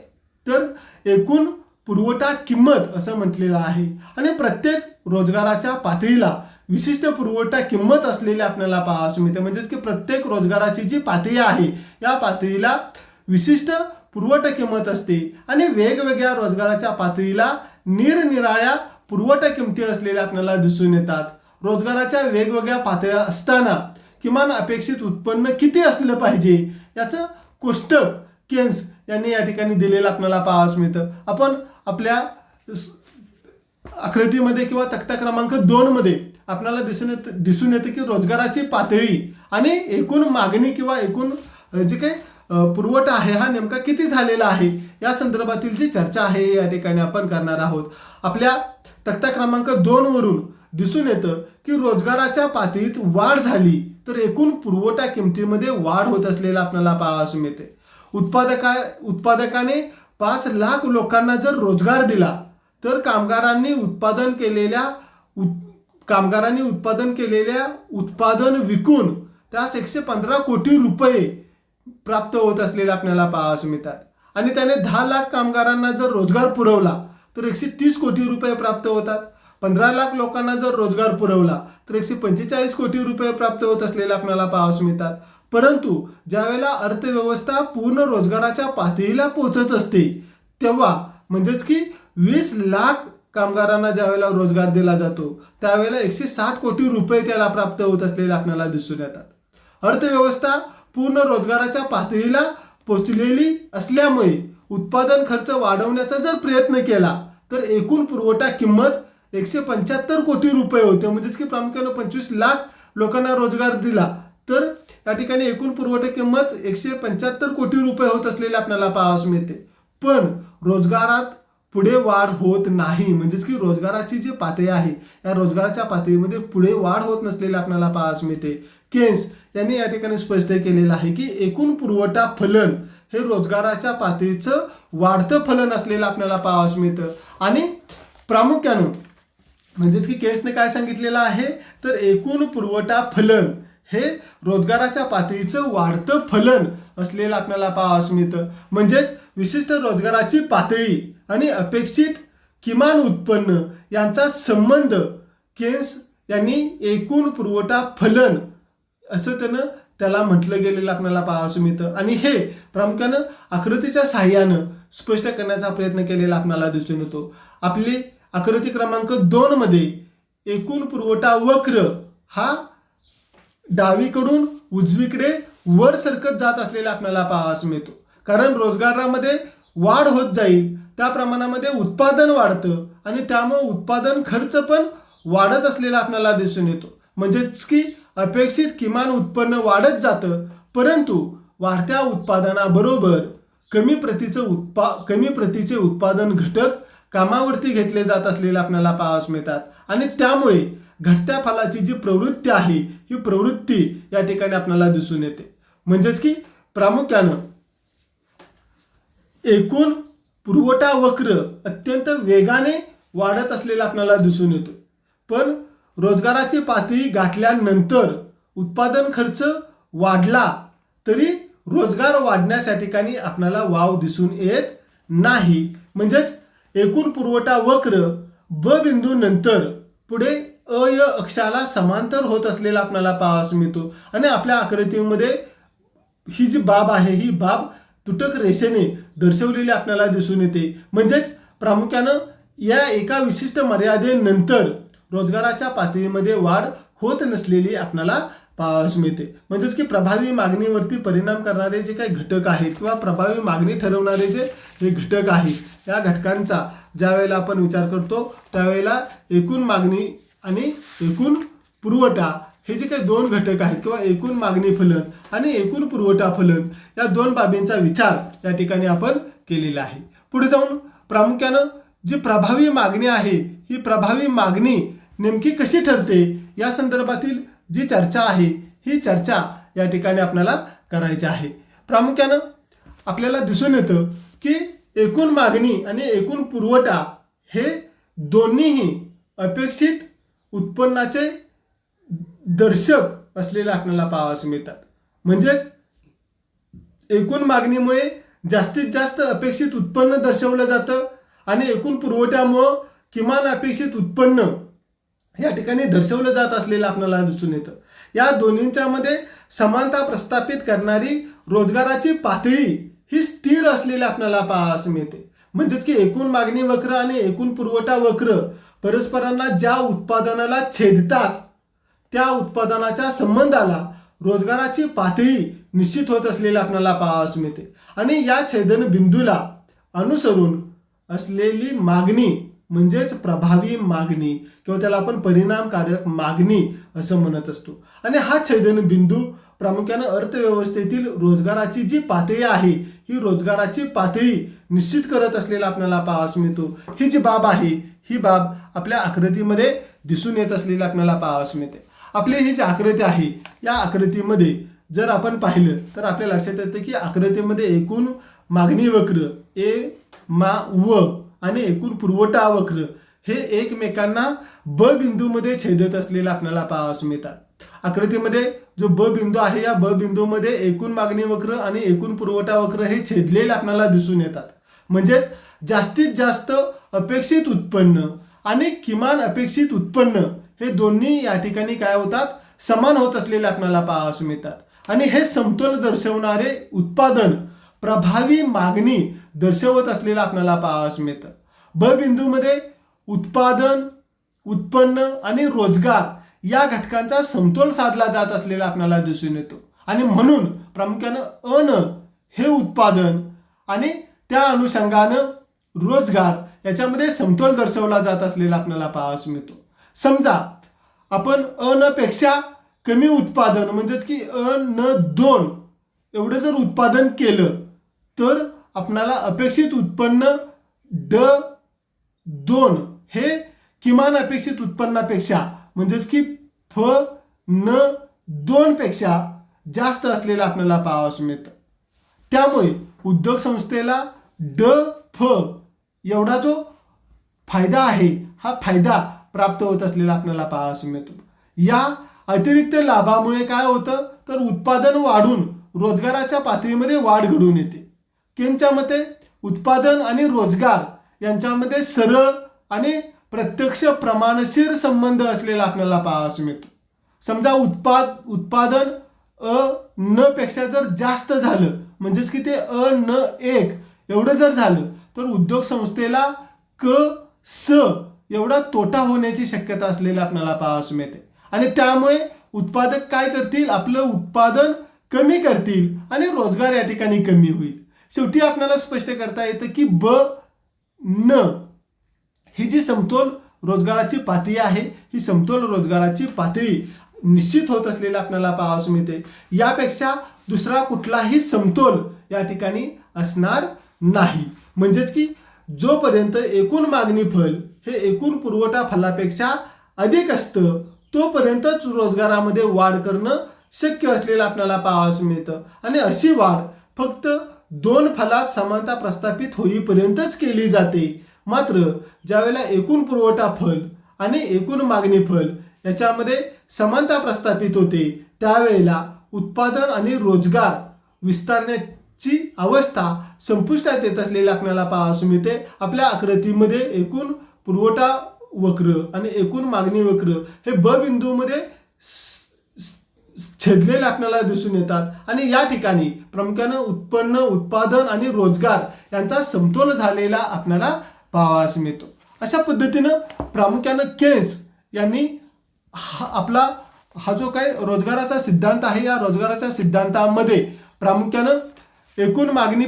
तर एकूण पुरवठा किंमत असं म्हटलेलं आहे. आणि प्रत्येक रोजगाराच्या पातळीला विशिष्ट पुरवठा किंमत असलेली आपल्याला पाहावयास मिळते. म्हणजेच की प्रत्येक रोजगाराची जी पातळी आहे या पातळीला विशिष्ट पुरवठा किंमत असते आणि वेगवेगळ्या रोजगाराच्या पातळीला निरनिराळ्या पुरवठा किमती असलेल्या आपल्याला दिसून येतात. रोजगाराच्या वेगवेगळ्या पातळ्या असताना किमान अपेक्षित उत्पन्न किती असलं पाहिजे याचं कोष्टक केन्स यांनी या ठिकाणी दिलेलं आपल्याला पाहावयास मिळतं. आपण आपल्या आकृतीमध्ये किंवा तक्ता क्रमांक 2 मध्ये आपल्याला दिसून येते की रोजगाराची पातळी आणि एकूण मागणी किंवा एकूण जे काही पुरवठा आहे हा नेमका किती झालेला आहे या संदर्भातील जी चर्चा आहे या ठिकाणी आपण करणार आहोत. आपल्या तक्ता क्रमांक 2 वरून दिसून येतं की रोजगाराच्या पातळीत वाढ झाली तर एकूण पुरवठा किमतीमध्ये वाढ होत असलेला आपल्याला पाहावयास मिळते. उत्पादकाने 5 लाख लोकांना जर रोजगार दिला तर कामगारांनी उत्पादन केलेल्या उत्पादन विकून त्यास 115 कोटी रुपये प्राप्त होत असलेले आपल्याला पाहावयास मिळतात. आणि त्याने 10 लाख कामगारांना जर रोजगार पुरवला तर 130 कोटी रुपये प्राप्त होतात. 15 लाख लोकांना जर रोजगार पुरवला तर 145 कोटी रुपये प्राप्त होत असलेले आपल्याला पाहावयास मिळतात. परंतु ज्यावेळेला अर्थव्यवस्था पूर्ण रोजगाराच्या पातळीला पोहोचत असते तेव्हा म्हणजेच की 20 लाख कामगारांना ज्यावेळेला रोजगार दिला जातो त्यावेळेला 160 कोटी रुपये त्याला प्राप्त होत असलेले आपल्याला दिसून येतात. अर्थव्यवस्था पूर्ण रोजगाराच्या पातळीला पोहोचलेली असल्यामुळे उत्पादन खर्च वाढवण्याचा जर प्रयत्न केला तर एकूण पुरवठा किंमत 175 कोटी रुपये होते. म्हणजेच की प्रामुख्याने 25 लाख लोकांना रोजगार दिला तर या ठिकाणी एकूण पुरवठा किंमत 175 कोटी रुपये होत असलेले आपल्याला पाहावयास मिळते. पण रोजगारात पुढे वाढ होत नाही. म्हणजेच की रोजगाराची जी पातळी आहे या रोजगाराच्या पातळीमध्ये पुढे वाढ होत नसलेली आपल्याला पाहावयास मिळते. केन्स यांनी या ठिकाणी स्पष्ट केलेलं आहे की एकूण पुरवठा फलन हे रोजगाराच्या पातळीचं वाढतं फलन असलेलं आपल्याला पाहावयास मिळतं. आणि प्रामुख्यानं म्हणजेच की केन्सने काय सांगितलेलं आहे तर एकूण पुरवठा फलन हे रोजगाराच्या पातळीचं वाढतं फलन असलेलं आपल्याला पाहावयास मिळतं. म्हणजेच विशिष्ट रोजगाराची पातळी आणि अपेक्षित किमान उत्पन्न यांचा संबंध केन्स यांनी एकूण पुरवठा फलन असं त्याला म्हटलं गेलेलं आपल्याला पाहावयास मिळतं. आणि हे प्रामुख्यानं आकृतीच्या साहाय्यानं स्पष्ट करण्याचा प्रयत्न केलेला आपल्याला दिसून येतो. आपली आकृती क्रमांक 2 मध्ये एकूण पुरवठा वक्र हा डावीकडून उजवीकडे वर सरकत जात असलेला आपल्याला पाहावयास मिळतो. कारण रोजगारामध्ये वाढ होत जाईल त्या प्रमाणामध्ये उत्पादन वाढतं आणि त्यामुळे उत्पादन खर्च पण वाढत असलेला आपल्याला दिसून येतो. म्हणजेच की अपेक्षित किमान उत्पन्न वाढत जातं परंतु वाढत्या उत्पादनाबरोबर कमी प्रतीचे उत्पादन घटक कामावरती घेतले जात असलेले आपल्याला पाहावयास मिळतात. आणि त्यामुळे घटत्या फलाची जी प्रवृत्ती आहे ही प्रवृत्ती या ठिकाणी आपल्याला दिसून येते. म्हणजेच की प्रामुख्यानं एकूण पुरवठा वक्र अत्यंत वेगाने वाढत असलेला आपल्याला दिसून येतो. पण रोजगाराची पातळी गाठल्यानंतर उत्पादन खर्च वाढला तरी रोजगार वाढण्याच्या ठिकाणी आपल्याला वाव दिसून येत नाही. म्हणजेच एकूण पुरवठा वक्र ब बिंदू नंतर पुढे अय अक्षाला समांतर होत असलेला आपल्याला पाहावयास मिळतो. आणि आपल्या आकृतीमध्ये ही जी बाब आहे ही बाब तुटक रेषेने दर्शवलेली आपल्याला दिसून येते. म्हणजेच प्रामुख्यानं या एका विशिष्ट मर्यादेनंतर रोजगाराच्या पातळीमध्ये वाढ होत नसलेली आपल्याला पाहावयास मिळते. म्हणजेच की प्रभावी मागणीवरती परिणाम करणारे जे काही घटक आहेत किंवा प्रभावी मागणी ठरवणारे जे हे घटक आहेत या घटकांचा ज्या वेळेला आपण विचार करतो त्यावेळेला एकूण मागणी आणि एकूण पुरवठा हे जे काही दोन घटक आहेत किंवा एकूण मागणी फलन आणि एकूण पुरवठा फलन या दोन बाबींचा विचार या ठिकाणी आपण केलेला आहे. पुढे जाऊन प्रामुख्यानं जी प्रभावी मागणी आहे ही प्रभावी मागणी नेमकी कशी ठरते या संदर्भातील जी चर्चा आहे ही चर्चा या ठिकाणी आपल्याला करायची आहे. प्रामुख्यानं आपल्याला दिसून येतं की एकूण मागणी आणि एकूण पुरवठा हे दोन्हीही अपेक्षित उत्पन्नाचे दर्शक असलेले आपल्याला पाहावयास मिळतात. म्हणजेच एकूण मागणीमुळे जास्तीत जास्त अपेक्षित उत्पन्न दर्शवलं जातं आणि एकूण पुरवठ्यामुळं किमान अपेक्षित उत्पन्न या ठिकाणी दर्शवलं जात असलेलं आपल्याला दिसून येतं. या दोन्हींच्या मध्ये समानता प्रस्थापित करणारी रोजगाराची पातळी ही स्थिर असलेली आपल्याला पाहावयास मिळते. म्हणजेच की एकूण मागणी वक्र आणि एकूण पुरवठा वक्र परस्परांना ज्या उत्पादनाला छेदतात त्या उत्पादनाच्या संबंधाला रोजगाराची पातळी निश्चित होत असलेली आपल्याला पाहावयास मिळते. आणि या छेदन बिंदूला अनुसरून असलेली मागणी म्हणजेच प्रभावी मागणी किंवा त्याला आपण परिणामकारक मागणी असं म्हणत असतो. आणि हा छेदन बिंदू प्रामुख्यानं अर्थव्यवस्थेतील रोजगाराची जी पातळी आहे ही रोजगाराची पातळी निश्चित करत असलेला आपल्याला पाहावयास मिळतो. ही जी बाब आहे ही बाब आपल्या आकृतीमध्ये दिसून येत असलेली आपल्याला पाहावयास मिळते. आपली ही जी आकृती आहे या आकृतीमध्ये जर आपण पाहिलं तर आपल्या लक्षात येतं की आकृतीमध्ये एकूण मागणी वक्र ए मा व आणि एकूण पुरवठा वक्र हे एकमेकांना ब बिंदूमध्ये छेदत असलेला आपल्याला पाहावयास मिळतात. आकृतीमध्ये जो ब बिंदू आहे या ब बिंदूमध्ये एकूण मागणी वक्र आणि एकूण पुरवठा वक्र हे छेदलेले आपल्याला दिसून येतात. म्हणजेच जास्तीत जास्त अपेक्षित उत्पन्न आणि किमान अपेक्षित उत्पन्न हे दोन्ही या ठिकाणी काय होतात समान होत असलेले आपल्याला पाहावयास मिळतात. आणि हे समतोल दर्शवणारे उत्पादन प्रभावी मागणी दर्शवत असलेलं आपल्याला पाहावयास मिळतं. ब बिंदूमध्ये उत्पादन, उत्पन्न आणि रोजगार या घटकांचा समतोल साधला जात असलेला आपल्याला दिसून येतो. आणि म्हणून प्रामुख्यानं अन हे उत्पादन आणि त्या अनुषंगानं रोजगार याच्यामध्ये समतोल दर्शवला जात असलेला आपल्याला पाहायला मिळतो. समजा आपण अन पेक्षा कमी उत्पादन म्हणजेच की अन2 एवढं जर उत्पादन केलं तर आपल्याला अपेक्षित उत्पन्न ड2 हे किमान अपेक्षित उत्पन्नापेक्षा म्हणजेच की फ2 पेक्षा जास्त असलेलं आपल्याला पाहावयास मिळतं. त्यामुळे उद्योग संस्थेला ड-फ एवढा जो फायदा आहे हा फायदा प्राप्त होत असलेला आपल्याला पाहावयास मिळतो. या अतिरिक्त लाभामुळे काय होतं तर उत्पादन वाढून रोजगाराच्या पातळीमध्ये वाढ घडून येते. केनच्या मते उत्पादन आणि रोजगार यांच्यामध्ये सरळ आणि प्रत्यक्ष प्रमाणशीर संबंध असलेला आपल्याला पाहावयास मिळतो. समजा उत्पादन न पेक्षा जर जास्त झालं म्हणजेच की ते न1 एवढं जर झालं तर उद्योग संस्थेला क-स एवढा तोटा होण्याची शक्यता असलेली आपल्याला पाहावयास मिळते. आणि त्यामुळे उत्पादक काय करतील आपलं उत्पादन कमी करतील आणि रोजगार या ठिकाणी कमी होईल. शेवटी आपल्याला स्पष्ट करता येतं की ब-न ही जी समतोल रोजगाराची पातळी आहे ही समतोल रोजगाराची पातळी निश्चित होत असलेला आपल्याला पाहावयास मिळते. यापेक्षा दुसरा कुठलाही समतोल या ठिकाणी असणार नाही. म्हणजेच की जोपर्यंत एकूण मागणी फल हे एकूण पुरवठा फलापेक्षा अधिक असतं तोपर्यंतच रोजगारामध्ये वाढ करणं शक्य असलेलं आपल्याला पाहावयास मिळतं. आणि अशी वाढ फक्त 2 फलात समानता प्रस्थापित होईपर्यंतच केली जाते. मात्र ज्यावेळेला एकूण पुरवठा फल आणि एकूण मागणी फल याच्यामध्ये समानता प्रस्थापित होते त्यावेळेला उत्पादन आणि रोजगार विस्तारण्याची अवस्था संपुष्टात येत असलेली आपल्याला पाहावयास मिळते. आपल्या आकृतीमध्ये एकूण पुरवठा वक्र आणि एकूण मागणी वक्र हे ब बिंदूमध्ये छेदलेले आपल्याला दिसून येतात आणि या ठिकाणी प्रामुख्यानं उत्पन्न, उत्पादन आणि रोजगार यांचा समतोल झालेला आपल्याला पाहावयास मिळतो. अशा पद्धतीनं प्रामुख्यानं केन्स यांनी आपला हा जो काही रोजगाराचा सिद्धांत आहे या रोजगाराच्या सिद्धांतामध्ये प्रामुख्यानं एकूण मागणी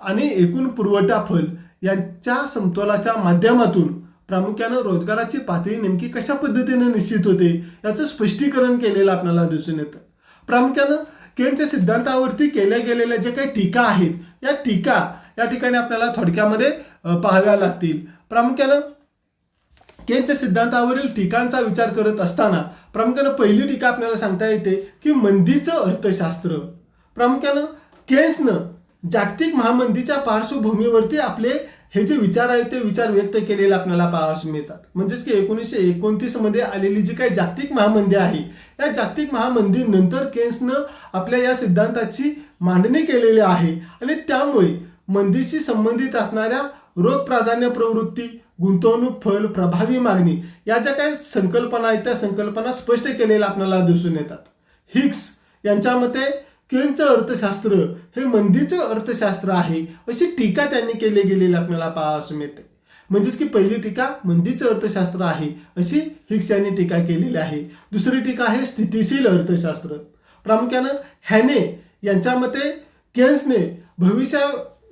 आणि एकूण पुरवठा फल यांच्या समतोलाच्या माध्यमातून प्रामुख्यानं रोजगाराची पातळी नेमकी कशा पद्धतीने निश्चित होते याचं स्पष्टीकरण केलेलं आपल्याला दिसून येतं. प्रामुख्यानं केनच्या सिद्धांतावरती केल्या गेलेल्या जे काही टीका आहेत या टीका या ठिकाणी आपल्याला थोडक्यामध्ये पाहाव्या लागतील. प्रामुख्यानं केनच्या सिद्धांतावरील टीकांचा विचार करत असताना प्रामुख्यानं पहिली टीका आपल्याला सांगता येते की मंदीचं अर्थशास्त्र. प्रामुख्यानं केन्सनं जागतिक महामंदीच्या पार्श्वभूमीवरती आपले हे जे विचार आहेत ते विचार व्यक्त केलेले आपल्याला पाहावयास मिळतात. म्हणजेच की 1929 मध्ये आलेली जी काही जागतिक महामंदी आहे या जागतिक महामंदीनंतर केन्सनं आपल्या या सिद्धांताची मांडणी केलेली आहे आणि त्यामुळे मंदीशी संबंधित असणाऱ्या रोग प्राधान्य प्रवृत्ती, गुंतवणूक फल, प्रभावी मागणी या ज्या काही संकल्पना आहेत त्या संकल्पना स्पष्ट केलेल्या आपल्याला दिसून येतात. हिग्स यांच्या मते केनचं अर्थशास्त्र हे मंदीचं अर्थशास्त्र आहे अशी टीका त्यांनी केली गेलेली आपल्याला पाहावयास मिळते. म्हणजेच की पहिली टीका मंदीचं अर्थशास्त्र आहे अशी हिग्स यांनी टीका केलेली आहे. दुसरी टीका आहे स्थितीशील अर्थशास्त्र. प्रामुख्यानं हॅने यांच्या मते केन्सने भविष्या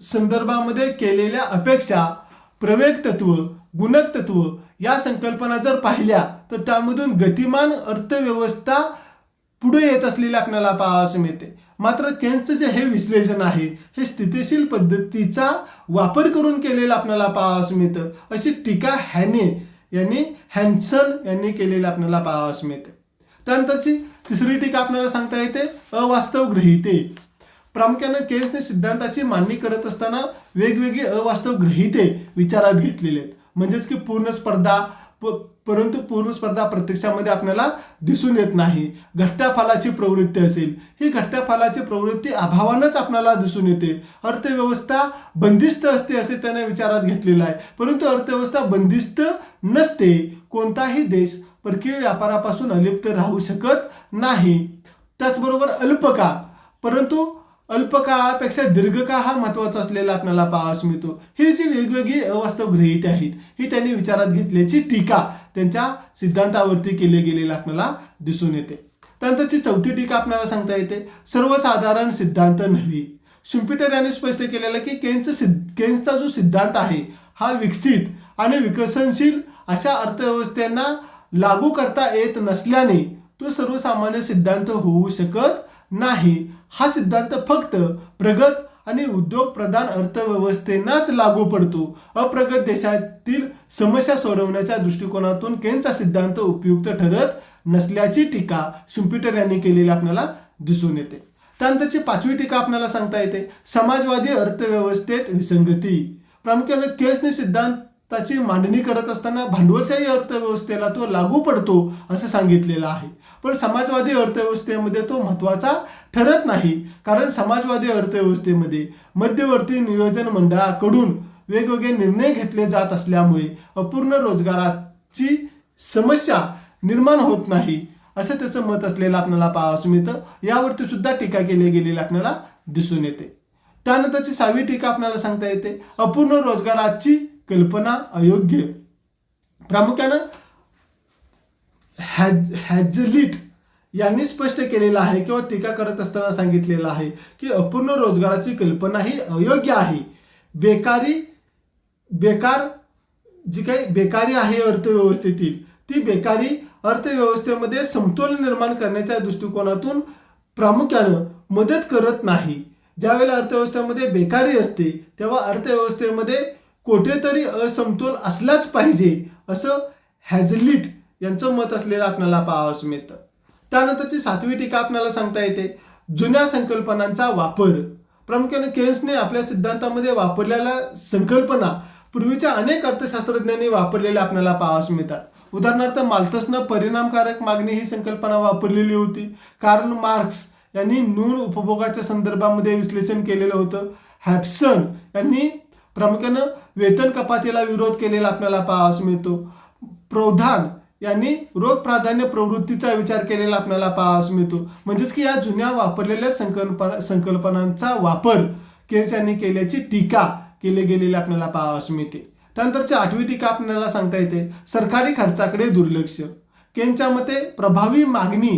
संदर्भामध्ये केलेल्या अपेक्षा प्रवेग तत्व, गुणक तत्व या संकल्पना जर पाहिल्या तर त्यामधून गतिमान अर्थव्यवस्था पुढे येत असलेली आपल्याला पाहावयास मिळते. मात्र केन्सचं जे हे विश्लेषण आहे हे स्थितीशील पद्धतीचा वापर करून केलेलं आपल्याला पाहावयास मिळतं अशी टीका हॅन्सन यांनी केलेली आपल्याला पाहावयास मिळते. त्यानंतरची तिसरी टीका आपल्याला सांगता येते अवास्तव गृहीते. प्रामुख्यानं केन्सने सिद्धांताची मांडणी करत असताना वेगवेगळी अवास्तव गृहीते विचारात घेतलेले आहेत. म्हणजेच की पूर्ण स्पर्धा परंतु पूर्ण स्पर्धा प्रत्यक्षामध्ये आपल्याला दिसून येत नाही. घटत्या फलाची प्रवृत्ती असेल ही घटत्या फलाची प्रवृत्ती अभावानंच आपल्याला दिसून येते. अर्थव्यवस्था बंदिस्त असते असे त्याने विचारात घेतलेलं आहे. परंतु अर्थव्यवस्था बंदिस्त नसते. कोणताही देश परकीय व्यापारापासून अलिप्त राहू शकत नाही. त्याचबरोबर अल्पकाळ परंतु अल्पकाळापेक्षा दीर्घकाळ हा महत्वाचा असलेला आपल्याला पाहावयास मिळतो. ही जी वेगवेगळी अवास्तव गृहीते आहेत ही त्यांनी विचारात घेतल्याची टीका त्यांच्या सिद्धांतावरती केली गेलेली आपल्याला दिसून येते. त्यानंतरची चौथी टीका आपल्याला सांगता येते, सर्वसाधारण सिद्धांत नव्हे. शुम्पीटर यांनी स्पष्ट केलेलं की केन्सचा जो सिद्धांत आहे हा विकसित आणि विकसनशील अशा अर्थव्यवस्थेंना लागू करता येत नसल्याने तो सर्वसामान्य सिद्धांत होऊ शकत नाही. हा सिद्धांत फक्त प्रगत आणि उद्योग प्रधान अर्थव्यवस्थेनाच लागू पडतो. अप्रगत देशातील समस्या सोडवण्याच्या दृष्टिकोनातून केन्सचा सिद्धांत उपयुक्त ठरत नसल्याची टीका शुम्पीटर यांनी केलेली आपल्याला दिसून येते. त्यानंतरची पाचवी टीका आपल्याला सांगता येते, समाजवादी अर्थव्यवस्थेत विसंगती. प्रामुख्याने केन्सने सिद्धांताची मांडणी करत असताना भांडवलशाही अर्थव्यवस्थेला तो लागू पडतो असं सांगितलेलं आहे. पण समाजवादी अर्थव्यवस्थेमध्ये तो महत्त्वाचा ठरत नाही, कारण समाजवादी अर्थव्यवस्थेमध्ये मध्यवर्ती नियोजन मंडळाकडून वेगवेगळे निर्णय घेतले जात असल्यामुळे अपूर्ण रोजगाराची समस्या निर्माण होत नाही असं त्याचं मत असलेलं आपल्याला पाहावयास मिळतं. यावरती सुद्धा टीका केली गेलेली आपल्याला दिसून येते. त्यानंतरची सहावी टीका आपल्याला सांगता येते, अपूर्ण रोजगाराची कल्पना अयोग्य. प्रामुख्यानं हॅझलिट यांनी स्पष्ट केलेलं आहे किंवा टीका करत असताना सांगितलेलं आहे की अपूर्ण रोजगाराची कल्पना ही अयोग्य आहे. बेकार जी काही बेकारी आहे अर्थव्यवस्थेतील ती बेकारी अर्थव्यवस्थेमध्ये समतोल निर्माण करण्याच्या दृष्टिकोनातून प्रामुख्यानं मदत करत नाही. ज्यावेळेला अर्थव्यवस्थेमध्ये बेकारी असते तेव्हा अर्थव्यवस्थेमध्ये कुठेतरी असमतोल असलाच पाहिजे असं हॅझलिट यांचं मत असलेलं आपल्याला पाहावयास मिळतं. त्यानंतरची सातवी टीका आपल्याला सांगता येते, जुन्या संकल्पनांचा वापर. प्रामुख्याने केन्सने आपल्या सिद्धांतामध्ये वापरलेल्या संकल्पना पूर्वीच्या अनेक अर्थशास्त्रज्ञांनी वापरलेल्या आपल्याला पाहावयास मिळतात. उदाहरणार्थ माल्थसनं परिणामकारक मागणी ही संकल्पना वापरलेली होती. कार्ल मार्क्स यांनी न्यून उपभोगाच्या संदर्भामध्ये विश्लेषण केलेलं होतं. हॅब्सन यांनी प्रामुख्यानं वेतन कपातीला विरोध केलेला आपल्याला पाहावयास मिळतो. प्रौधान यांनी रोग प्राधान्य प्रवृत्तीचा विचार केलेला आपल्याला पाहावयास मिळतो. म्हणजेच की या जुन्या वापरलेल्या संकल्पनांचा वापर केन्स यांनी केल्याची टीका केली गेलेली आपल्याला पाहावयास मिळते. त्यानंतरची आठवी टीका आपल्याला सांगता येते, सरकारी खर्चाकडे दुर्लक्ष. केन्सच्या मते प्रभावी मागणी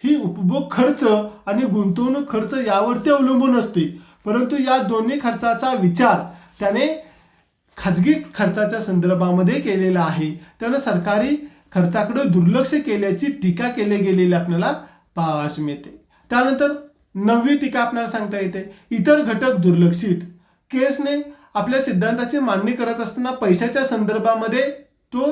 ही उपभोग खर्च आणि गुंतवणूक खर्च यावरती अवलंबून असते, परंतु या दोन्ही खर्चाचा विचार त्याने खाजगी खर्चाच्या संदर्भामध्ये केलेला आहे. त्यानं सरकारी खर्चाकडे दुर्लक्ष केल्याची टीका केली गेलेली आपल्याला पाहावयास मिळते. त्यानंतर नववी टीका आपल्याला सांगता येते, इतर घटक दुर्लक्षित. केन्सने आपल्या सिद्धांताची मांडणी करत असताना पैशाच्या संदर्भामध्ये तो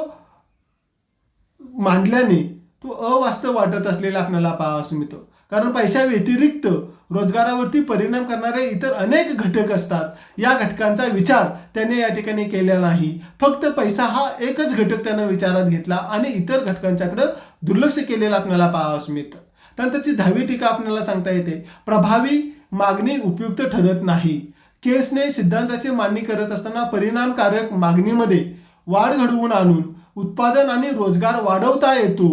मांडल्याने तो अवास्तव वाटत असलेला आपल्याला पाहावयास मिळतो. कारण पैशा व्यतिरिक्त रोजगारावरती परिणाम करणारे इतर अनेक घटक असतात. या घटकांचा विचार त्याने या ठिकाणी केला नाही. फक्त पैसा हा एकच घटक त्यानं विचारात घेतला आणि इतर घटकांच्याकडे दुर्लक्ष केलेलं आपल्याला पाहावयास मिळतं. त्यानंतरची 10वी टीका आपल्याला सांगता येते, प्रभावी मागणी उपयुक्त ठरत नाही. केन्सने सिद्धांताची मांडणी करत असताना परिणामकारक मागणीमध्ये वाढ घडवून आणून उत्पादन आणि रोजगार वाढवता येतो,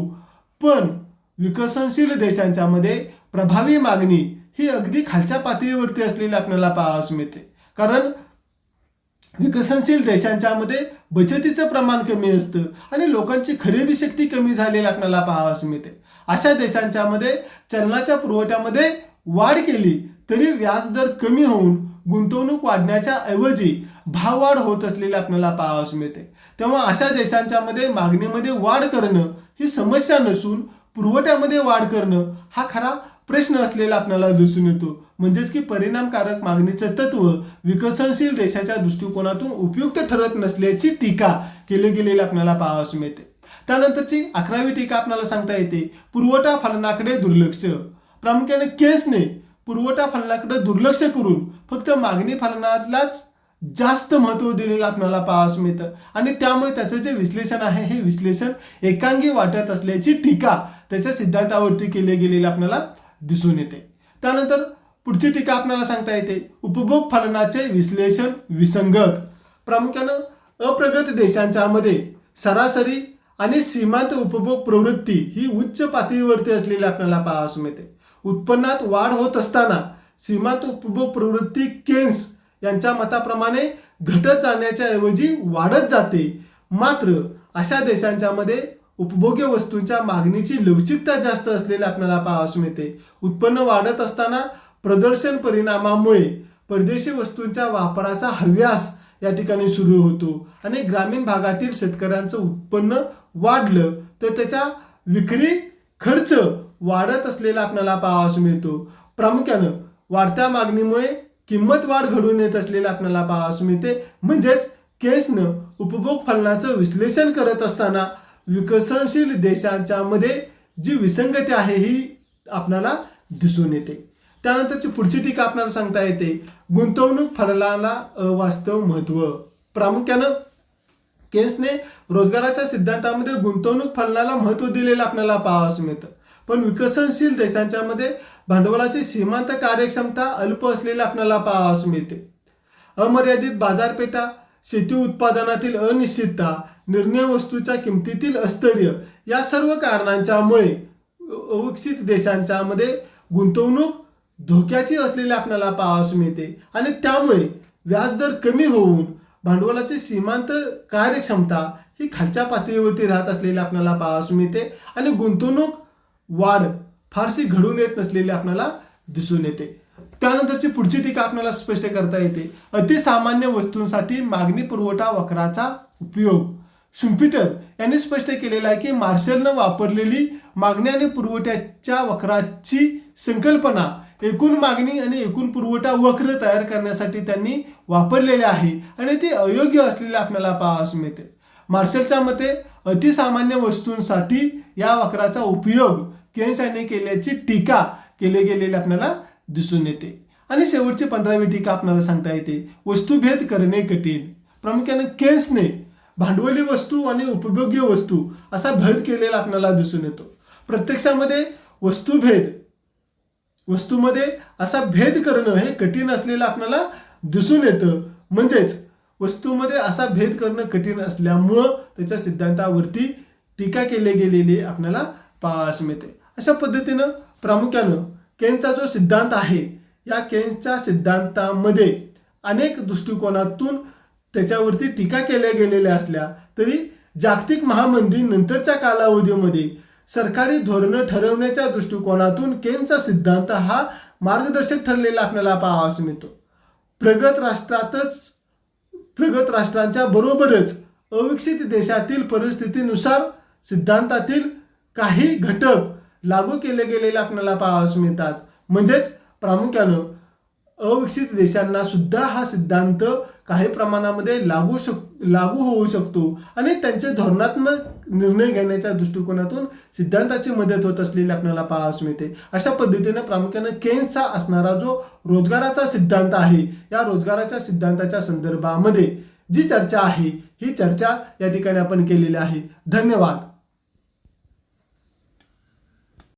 पण विकसनशील देशांच्या मध्ये प्रभावी मागणी ही अगदी खालच्या पातळीवरती असलेली आपल्याला पाहावयास मिळते. कारण विकसनशील देशांच्या मध्ये बचतीचं प्रमाण कमी असतं आणि लोकांची खरेदी शक्ती कमी झालेली आपल्याला पाहावयास मिळते. अशा देशांच्या मध्ये चलनाच्या पुरवठ्यामध्ये वाढ केली तरी व्याजदर कमी होऊन गुंतवणूक वाढण्याच्या ऐवजी भाववाढ होत असलेली आपल्याला पाहावयास मिळते. तेव्हा अशा देशांच्या मध्ये मागणीमध्ये वाढ करणं ही समस्या नसून पुरवठ्यामध्ये वाढ करणं हा खरा प्रश्न असलेला आपल्याला दिसून येतो. म्हणजेच की परिणामकारक मागणीचं तत्व विकसनशील देशाच्या दृष्टिकोनातून उपयुक्त ठरत नसल्याची टीका केली गेलेली आपल्याला पाहावयास मिळते. त्यानंतरची 11वी टीका आपल्याला सांगता येते, पुरवठा फलनाकडे दुर्लक्ष. प्रामुख्याने केन्सने पुरवठा फलनाकडे दुर्लक्ष करून फक्त मागणी फलनालाच जास्त महत्त्व दिलेलं आपल्याला पाहावयास मिळतं आणि त्यामुळे त्याचं जे विश्लेषण आहे हे विश्लेषण एकांगी वाटत असल्याची टीका त्याच्या सिद्धांतावरती केली गेलेली आपल्याला दिसून येते. त्यानंतर पुढची टीका आपल्याला सांगता येते, उपभोग फलनाचे विश्लेषण विसंगत. प्रामुख्यानं अप्रगत देशांच्या मध्ये सरासरी आणि सीमांत उपभोग प्रवृत्ती ही उच्च पातळीवरती असलेली आपल्याला पाहावयास मिळते. उत्पन्नात वाढ होत असताना सीमांत उपभोग प्रवृत्ती केन्स यांच्या मताप्रमाणे घटत जाण्याच्या ऐवजी वाढत जाते. मात्र अशा देशांच्या मध्ये उपभोग्य वस्तूंच्या मागणीची लवचिकता जास्त असलेली आपल्याला पाहावयास मिळते. उत्पन्न वाढत असताना प्रदर्शन परिणामामुळे परदेशी वस्तूंच्या वापराचा हव्यास या ठिकाणी सुरू होतो आणि ग्रामीण भागातील शेतकऱ्यांचं उत्पन्न वाढलं तर त्याच्या विक्री खर्च वाढत असलेला आपल्याला पाहावयास मिळतो. प्रामुख्यानं वाढत्या मागणीमुळे किंमत वाढ घडून येत असलेला आपल्याला पाहावयास मिळते. म्हणजेच केन्सनं उपभोग फलनाचं विश्लेषण करत असताना विकसनशील देशांच्या मध्ये जी विसंगती आहे ही आपल्याला दिसून येते. त्यानंतरची पुढची टीका आपल्याला सांगता येते गुंतवणूक फलनाला अवास्तव महत्व. प्रामुख्यानं केन्सने रोजगाराच्या सिद्धांतामध्ये गुंतवणूक फलनाला महत्व दिलेलं आपल्याला पाहावयास मिळतं. पण विकसनशील देशांच्या मध्ये भांडवलाची सीमांत कार्यक्षमता अल्प असलेली आपल्याला पाहावयास मिळते. अमर्यादित बाजारपेठा, शेती उत्पादनातील अनिश्चितता, निर्णय वस्तूच्या किमतीतील अस्थैर्य या सर्व कारणांच्यामुळे अविकसित देशांच्या मध्ये गुंतवणूक धोक्याची असलेली आपल्याला पाहावयास मिळते आणि त्यामुळे व्याजदर कमी होऊन भांडवलाची सीमांत कार्यक्षमता ही खालच्या पातळीवरती राहत असलेली आपल्याला पाहावयास मिळते आणि गुंतवणूक वाढ फारशी घडून येत नसलेली आपल्याला दिसून येते. त्यानंतरची पुढची टीका आपल्याला स्पष्ट करता येते अतिसामान्य वस्तूंसाठी मागणी पुरवठा वक्राचा उपयोग. शुम्पीटर यांनी स्पष्ट केलेलं आहे की मार्शलनं वापरलेली मागणी आणि पुरवठ्याच्या वक्राची संकल्पना एकूण मागणी आणि एकूण पुरवठा वक्र तयार करण्यासाठी त्यांनी वापरलेले आहे आणि ते अयोग्य असलेले आपल्याला पाहावयास मिळते. मार्शलच्या मते अतिसामान्य वस्तूंसाठी या वक्राचा उपयोग केन्स यांनी केल्याची टीका केली गेलेली आपल्याला दिसून येते. आणि शेवटची 15वी टीका आपल्याला सांगता येते वस्तुभेद करणे कठीण. प्रामुख्याने केन्सने भांडवली वस्तू आणि उपभोग्य वस्तू असा भेद केलेला आपल्याला दिसून येतो. प्रत्यक्षामध्ये वस्तूमध्ये असा भेद करणं हे कठीण असलेलं आपल्याला दिसून येतं. म्हणजेच वस्तूमध्ये असा भेद करणं कठीण असल्यामुळं त्याच्या सिद्धांतावरती टीका केली गेलेली आपल्याला पाहावयास मिळते. अशा पद्धतीनं प्रामुख्यानं केन्सचा जो सिद्धांत आहे या केन्सच्या सिद्धांतामध्ये अनेक दृष्टिकोनातून त्याच्यावरती टीका केल्या गेलेल्या असल्या तरी जागतिक महामंदी नंतरच्या कालावधीमध्ये सरकारी धोरणं ठरवण्याच्या दृष्टिकोनातून केन्सचा सिद्धांत हा मार्गदर्शक ठरलेला आपल्याला पाहावयास मिळतो. प्रगत राष्ट्रांच्या बरोबरच अविकसित देशातील परिस्थितीनुसार सिद्धांतातील काही घटक लागू केले गेलेले आपल्याला पाहावयास मिळतात. म्हणजेच प्रामुख्यानं अविकसित देशांना सुद्धा हा सिद्धांत काही प्रमाणामध्ये लागू होऊ शकतो आणि त्यांचे धोरणात्मक निर्णय घेण्याच्या दृष्टिकोनातून सिद्धांताची मदत होत असलेली आपल्याला पाहावयास मिळते. अशा पद्धतीने प्रामुख्याने केन्सचा असणारा जो रोजगाराचा सिद्धांत आहे या रोजगाराच्या सिद्धांताच्या संदर्भामध्ये जी चर्चा आहे ही चर्चा या ठिकाणी आपण केलेली आहे. धन्यवाद.